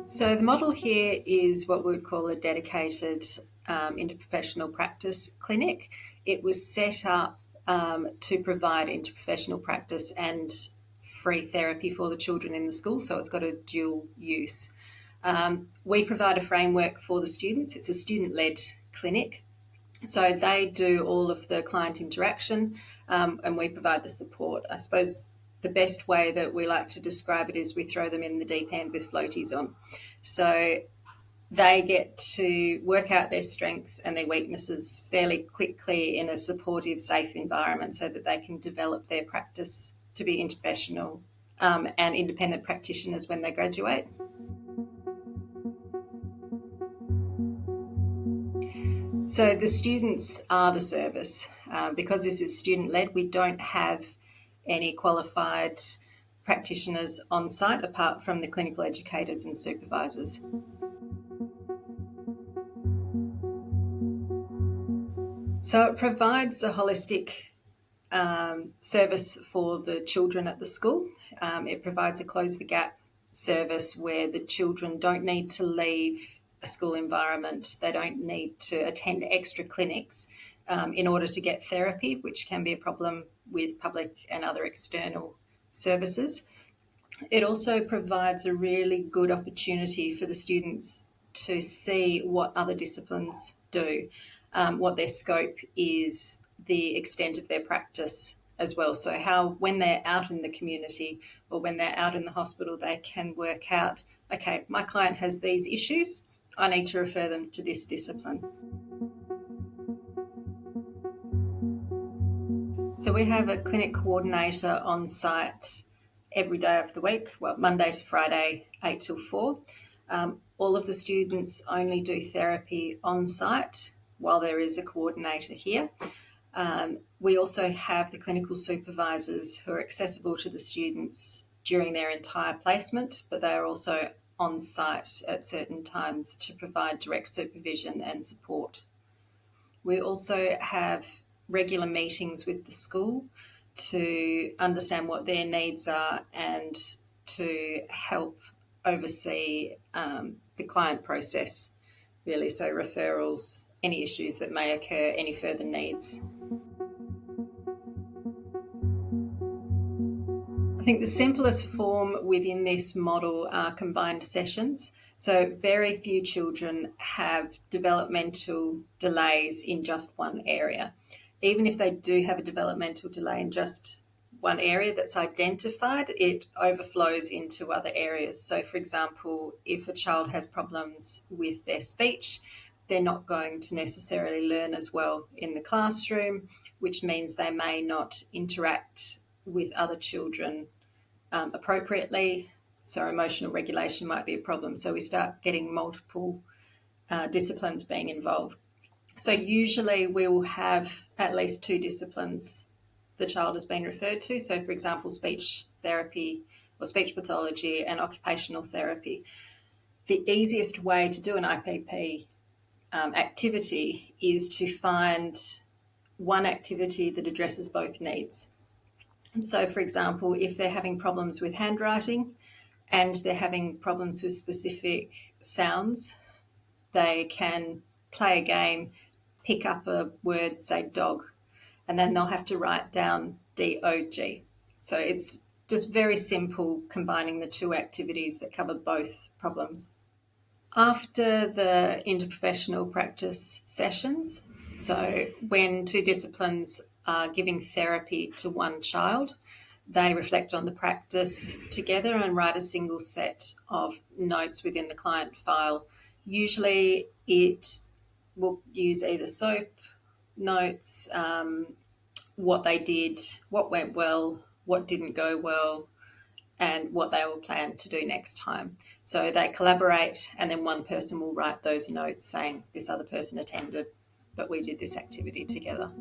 So the model here is what we would call a dedicated interprofessional practice clinic. It was set up to provide interprofessional practice and free therapy for the children in the school, so it's got a dual use. We provide a framework for the students. It's a student-led clinic. So they do all of the client interaction, and we provide the support. I suppose the best way that we like to describe it is we throw them in the deep end with floaties on. So they get to work out their strengths and their weaknesses fairly quickly in a supportive, safe environment so that they can develop their practice to be interprofessional and independent practitioners when they graduate. So the students are the service. Because this is student-led, we don't have any qualified practitioners on site apart from the clinical educators and supervisors. So it provides a holistic service for the children at the school. It provides a close the gap service where the children don't need to leave a school environment. They don't need to attend extra clinics in order to get therapy, which can be a problem with public and other external services. It also provides a really good opportunity for the students to see what other disciplines do, what their scope is, the extent of their practice as well. So how, when they're out in the community or when they're out in the hospital, they can work out, okay, my client has these issues, I need to refer them to this discipline. So we have a clinic coordinator on site every day of the week, well, Monday to Friday, 8 till 4. All of the students only do therapy on site while there is a coordinator here. We also have the clinical supervisors who are accessible to the students during their entire placement, but they are also on site at certain times to provide direct supervision and support. We also have regular meetings with the school to understand what their needs are and to help oversee the client process, really, so referrals, any issues that may occur, any further needs. I think the simplest form within this model are combined sessions. So very few children have developmental delays in just one area. Even if they do have a developmental delay in just one area that's identified, it overflows into other areas. So for example, if a child has problems with their speech, they're not going to necessarily learn as well in the classroom, which means they may not interact with other children appropriately. So emotional regulation might be a problem. So we start getting multiple disciplines being involved. So usually we will have at least 2 disciplines the child has been referred to. So for example, speech therapy or speech pathology and occupational therapy. The easiest way to do an IPP activity is to find one activity that addresses both needs. And so, for example, if they're having problems with handwriting and they're having problems with specific sounds, they can play a game, pick up a word, say dog, and then they'll have to write down DOG. So it's just very simple combining the 2 activities that cover both problems. After the interprofessional practice sessions, so when 2 disciplines are giving therapy to one child, they reflect on the practice together and write a single set of notes within the client file. Usually it will use either SOAP notes, what they did, what went well, what didn't go well, and what they will plan to do next time. So they collaborate, and then one person will write those notes saying this other person attended, but we did this activity together.